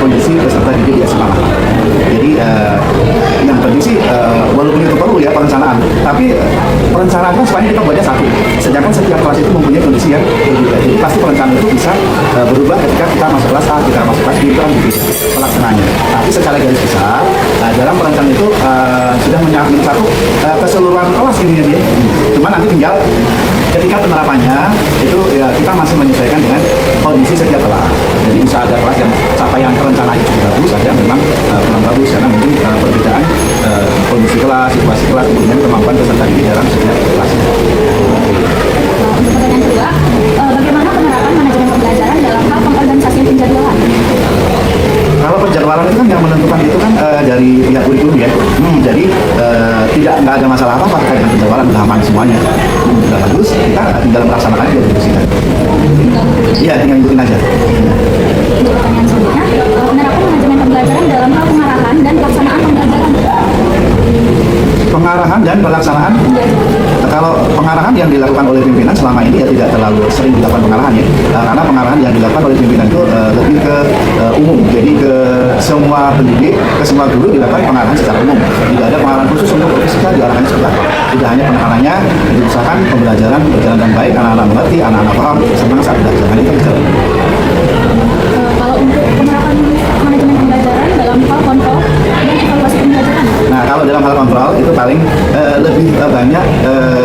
kondisi peserta didik di SMA. Jadi yang penting sih walaupun itu perlu ya perencanaan, tapi perencanaan kan supaya kita buatnya satu. Sedangkan setiap kelas itu mempunyai kondisi yang berbeda. Jadi pasti perencanaan itu bisa berubah ketika kita masuk kelas A, kita masuk kelas B, itu kan begitu pelaksanaannya. Tapi secara garis besar dalam perencanaan itu sudah mencakup satu keseluruhan kelas ini dia. Cuma nanti tinggal ketika penerapannya itu ya kita masih menyesuaikan dengan kondisi setiap kelas. Jadi bisa ada kelas yang capaian perencanaannya cukup bagus, ada yang memang kurang bagus karena mungkin perbedaan kondisi kelas, situasi kelas, kemudian kemampuan peserta didik dalam setiap kelas. Untuk pertanyaan kedua, bagaimana penerapan manajemen pembelajaran dalam hal pengorganisasian penjadwalan? Kalau penjadwalan itu kan yang menentukan itu kan dari pihak kurikulum ya. Jadi nggak ada masalah apa terkait dengan penjadwalan, udah aman semuanya. Udah bagus, kita tinggal melaksanakan itu diskusikan. Iya, tinggal ikutin aja. Untuk pertanyaan selanjutnya, penerapan manajemen pembelajaran dalam hal pengarahan dan pelaksanaan pembelajaran. Pengarahan dan pelaksanaan. Kalau pengarahan yang dilakukan oleh pimpinan selama ini ya tidak terlalu sering dilakukan pengarahan ya, karena pengarahan yang dilakukan oleh pimpinan itu lebih ke umum, jadi ke semua pendidik, ke semua guru dilakukan pengarahan secara umum. Tidak ada pengarahan khusus untuk fisika diarahkan seperti apa. Tidak hanya pengarahannya diusahakan pembelajaran berjalan dengan baik, anak-anak mengerti, anak-anak paham, senang saat belajar. Itu berjalan. Kalau untuk penerapan manajemen pembelajaran dalam hal kontrol dan evaluasi pembelajaran. Nah, kalau dalam hal kontrol itu paling lebih banyak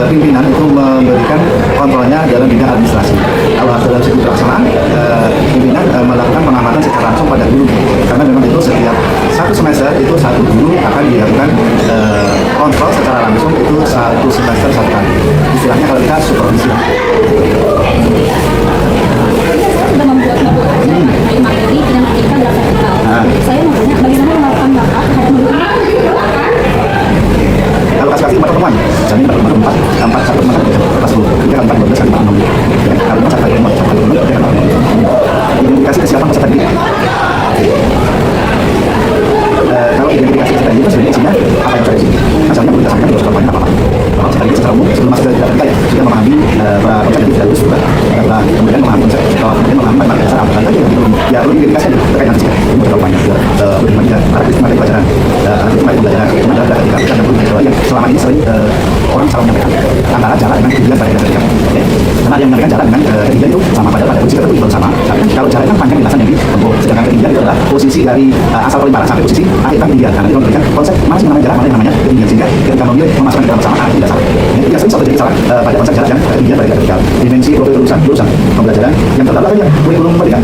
pimpinan itu memberikan kontrolnya dalam bidang administrasi. Kalau dalam segi pelaksanaan, pimpinan melakukan pengamatan secara langsung pada guru, karena memang itu setiap satu semester itu satu guru akan dilakukan kontrol secara langsung itu satu semester satu kali. Istilahnya kalau kita supervisi. Sudah membuat modul ajar mengenai materi kinematika grafika. Saya mau tanya bagaimana melakukan bakat terhadap modul ini? Kalau kasih pertemuan, misalnya empat satu empat kelas 10, 3 4 12 4 6. Kalau satu identifikasi kesiapan peserta didik. Kalau identifikasi peserta didik itu sebenarnya isinya apa yang terjadi? Misalnya berdasarkan terus kelompoknya apa? Peserta didik secara umum sebelum masuk ke kita ya sudah memahami konsep yang tidak sudah, kemudian memahami konsep, kemudian memahami materi dasar apa saja ya perlu identifikasi terkait dengan fisika, kelompoknya, bagaimana karakteristik materi pelajaran, materi pelajaran, kemudian ada ketika yang selama ini sering orang salah menyampaikan antara jalan dengan tujuan pada ketika karena yang menyampaikan jalan dengan ketiga itu sama pada posisi tertentu itu sama. Tapi kalau jalan kan panjang lintasan yang ditempuh, sedangkan ketinggian itu adalah posisi dari asal paling barat sampai posisi akhir ketinggian. Karena itu memberikan konsep mana sih namanya jalan, mana yang namanya ketinggian, sehingga ketika memilih memasukkan dalam sama arti dasar itu biasanya selalu jadi salah pada konsep jalan yang ketinggian pada vertikal. Dimensi profil jurusan pembelajaran yang terdapat yang kurikulum pendidikan.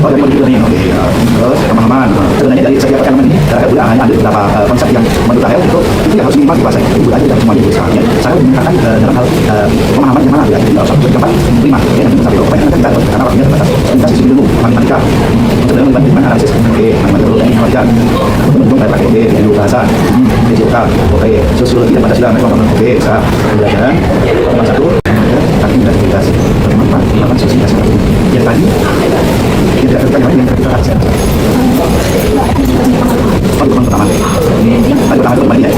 Oh, dari modul ini, oke. Terus pemahaman. Sebenarnya dari setiap elemen ini, udah hanya ada beberapa konsep yang menurut saya itu yang harus minimal dikuasai. Itu aja tidak semua misalnya. Saya menggunakan dalam hal pemahaman yang mana ya. Jadi kalau tempat 5 ya nanti satu banyak nanti kita karena waktunya terbatas. Kita sisi dulu matematika. Untuk membandingkan analisis. Oke, matematika ini wajar. Untuk pakai oke, dulu bahasa. Digital. Oke, sosiologi dan Pancasila memang oke, bisa pembelajaran. Nomor 1 aktivitas bermanfaat melakukan sosialisasi yang tadi tidak terkait yang kita harus pertama itu kembali ya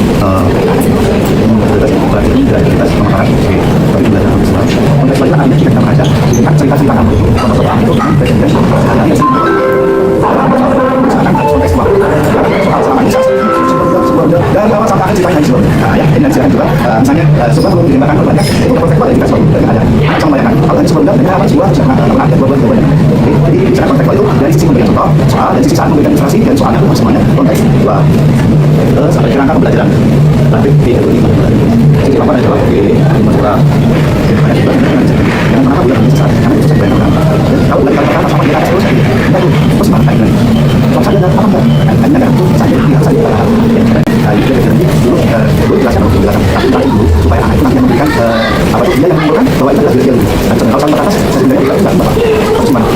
berarti ini dari kita pemahaman tapi belajar Islam konteks bagaimana anda kita baca kan cerita-cerita kamu pertama itu presentasi sekarang kontekstual soal sama dan kalau sampai akhir ceritanya itu ya ini nanti juga misalnya sebab belum dimakan banyak itu kontekstual yang kita sebut ada macam bayangkan kalau tadi sebelumnya mereka apa sebuah ada beberapa jadi bicara kontekstual itu dari sisi memberikan contoh soal dari sisi saat memberikan ilustrasi dan soalnya itu semuanya kontekstual sampai kerangka pembelajaran tapi tidak begitu jadi apa adalah oke masalah yang mana bukan bisa karena itu saya kalau bukan pertama sama kita terus terus mana kayak gini kalau saya apa enggak hanya ada itu saya tidak saya dulu jelaskan dulu supaya anak itu nanti memberikan apa itu dia yang menentukan bahwa itu adalah dia kalau saya atas saya tidak tidak bapak terus mana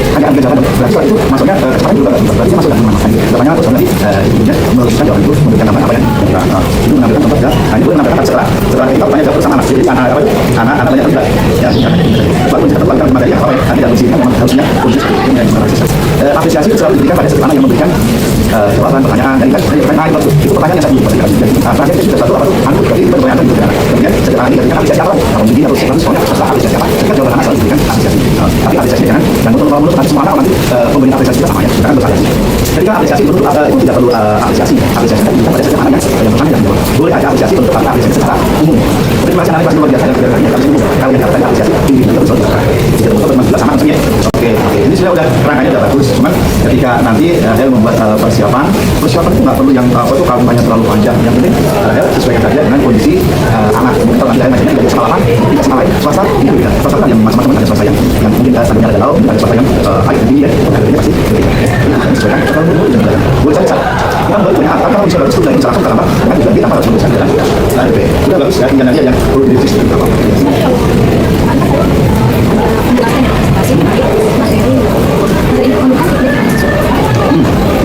hanya ada jalan berarti itu masuknya kecepatan juga berarti masuk dalam mana makanya terus nanti ibunya melukiskan jalan itu memberikan gambar apa yang itu mengambilkan contoh ya nah itu mengambilkan setelah kita banyak jawab bersama jadi anak banyak juga ya baru kita terbangkan materi apa yang nanti dalam sini memang harusnya khusus dan apresiasi itu selalu diberikan pada sesama yang memberikan jawaban pertanyaan dan itu pertanyaan yang saya ingin terakhir kita sudah satu apa tuh angkut jadi pertanyaan itu kemudian sejak ini ketika apresiasi apa kalau begini harus soalnya setelah apresiasi apa ketika jawaban anak selalu diberikan apresiasi. Tapi apresiasi jangan dan menurut nanti semua anak nanti pemberi apresiasi kita sama ya, jangan bersalah. Ketika apresiasi untuk itu tidak perlu apresiasi kan bisa pada setiap anak yang bertanya dan jawab. Boleh ada apresiasi untuk apresiasi secara umum. Terima kasih anak luar biasa yang sudah kami umum. Kalau yang katakan apresiasi tinggi kita bisa bersalah. Jadi untuk bermanfaat sama maksudnya. Oke, ini sudah kerangkanya sudah bagus. Cuman ketika nanti saya membuat persiapan itu nggak perlu yang kampanye terlalu panjang. Yang penting saya sesuaikan saja dengan kondisi anak. Mungkin kalau nanti saya ngajarnya dari sekolah apa, tidak sekolah lain. Swasta itu beda. Swasta kan yang macam-macam ada swasta yang mungkin standarnya ada galau, ada swasta yang high tinggi ya. Harganya pasti berbeda. Nah, sesuaikan kalau buat saya kita boleh punya atau kalau bisa bagus itu dari salah satu karena kan juga kita harus lulusan jalan. Nah, sudah bagus ya. Tinggal nanti yang perlu direvisi apa.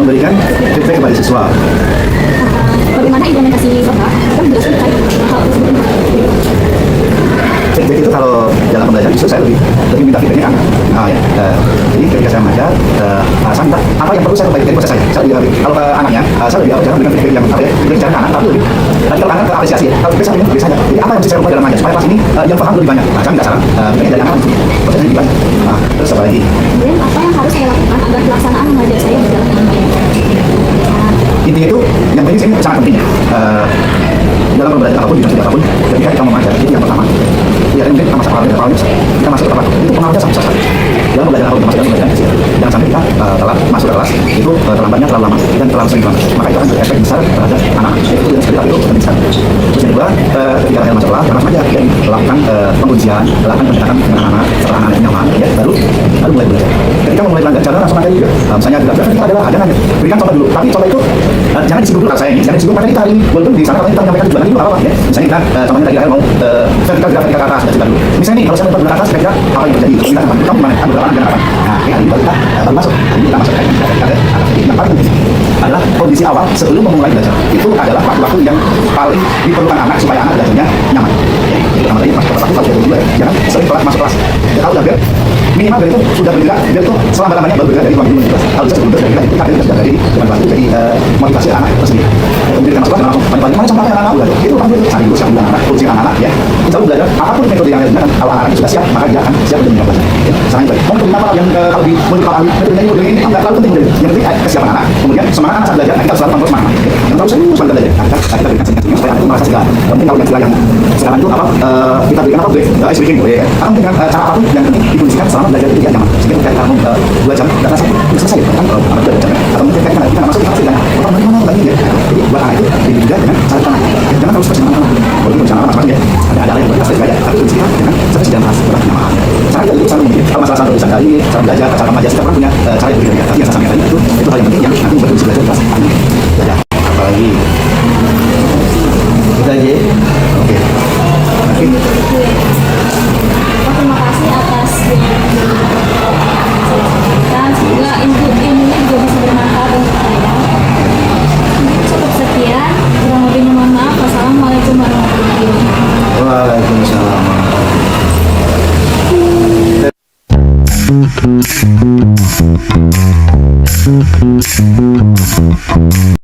Memberikan feedback kepada siswa. Bagaimana implementasi Bapak? Kan menjelaskan terkait hal tersebut. Feedback itu kalau dalam pembelajaran justru saya lebih minta feedbacknya kan. Nah, ya. Jadi ketika saya mengajar, saya minta apa yang perlu saya perbaiki dari proses saya. Saya lebih kalau ke anaknya, saya lebih jarang memberikan feedback yang apa ya, berbicara ke anak, tapi lebih. Tapi kalau anak ke apresiasi, kalau feedback saya lebih saja. Jadi apa yang bisa saya ubah dalam mengajar supaya kelas ini yang paham lebih banyak. Nah, saya minta saran, feedbacknya dari anak prosesnya lebih banyak. Nah, terus apa lagi? Kemudian apa yang harus saya lakukan agar pelaksanaan mengajar saya berjalan dengan baik? Intinya itu yang penting ini sangat penting ya. Dalam pembelajaran apapun, di apapun, ketika kita mengajar itu yang pertama. Ya, mungkin kita masuk awalnya, kita masuk ke kelas itu pengaruhnya sangat besar. Dalam pembelajaran apapun, kita masuk ke pembelajaran kecil. Jangan sampai kita telat masuk ke kelas itu terlambatnya terlalu lama dan terlalu sering banget. Maka itu akan berefek besar terhadap anak. Itu yang seperti itu penting sekali. Terus yang kedua, ketika kita masuk kelas, jangan saja ya, melakukan pengujian, melakukan pendekatan dengan anak, setelah anak nyaman, ya, baru mulai belajar. Ketika mulai belajar, jangan langsung aja juga. Misalnya kita adalah jangan berikan contoh dulu, tapi contoh itu jangan disinggung dulu saya ini, jangan disinggung karena kita hari ini walaupun di sana kita menyampaikan tujuan itu apa ya. Misalnya kita contohnya tadi mau vertikal grafik ke atas dan juga dulu. Misalnya nih kalau saya melihat ke atas kira-kira apa yang terjadi? Kita akan kamu gimana? Ada berapa negara apa? Nah, hari ini kita baru masuk. Ini kita masuk ke atas. Yang paling penting adalah kondisi awal sebelum memulai belajar. Itu adalah waktu-waktu yang paling diperlukan anak supaya anak belajarnya nyaman. Pertama tadi pas kelas 1 kelas 2 jangan sering telat masuk kelas. Kalau udah biar minimal dari itu sudah bergerak, biar itu selama-lamanya baru bergerak dari 5 menit. Kalau bisa sebelum bergerak itu kita sudah dari depan batu jadi motivasi anak tersendiri. Kemudian kita masuk kelas, bagaimana contohnya anak udah itu kan itu cari dulu siap anak, coaching anak ya. Kita belajar apapun metode yang digunakan kalau anak sudah siap maka dia akan siap untuk belajar. Misalnya baik, mau apa yang kalau di metode ini enggak terlalu penting dari yang penting kesiapan anak. Kemudian semangat anak saat belajar, kita selalu kontrol semangat. Yang terus serius pada belajar. Kita berikan singkat-singkat supaya anak itu merasa segar. Penting kalau istilah yang sekarang itu apa kita berikan apa boleh, ice breaking boleh ya. Karena dengan cara apapun yang penting dikondisikan selama belajar itu tidak nyaman. Sehingga kita kamu 2 jam dan rasa itu selesai kan kalau anak belajar atau mungkin kita masuk ke kelas dan orang mana lagi ya. Jadi buat anak itu juga dengan cara tenang. Jangan terus bersama walaupun cara macam ya ada yang berkelas saja tapi konsisten dengan seperti dalam rasa nyaman. Cara itu selalu mungkin kalau masalah satu dari cara belajar cara mengajar setiap orang punya cara yang berbeda tapi yang saya sampaikan itu hal yang penting yang nanti membuat belajar kelas belajar apalagi kita aja oke. Terima kasih atas dan semoga ilmunya juga bisa bermanfaat untuk saya. Cukup sekian, kurang lebihnya mohon maaf. Wassalamualaikum warahmatullahi wabarakatuh. Waalaikumsalam.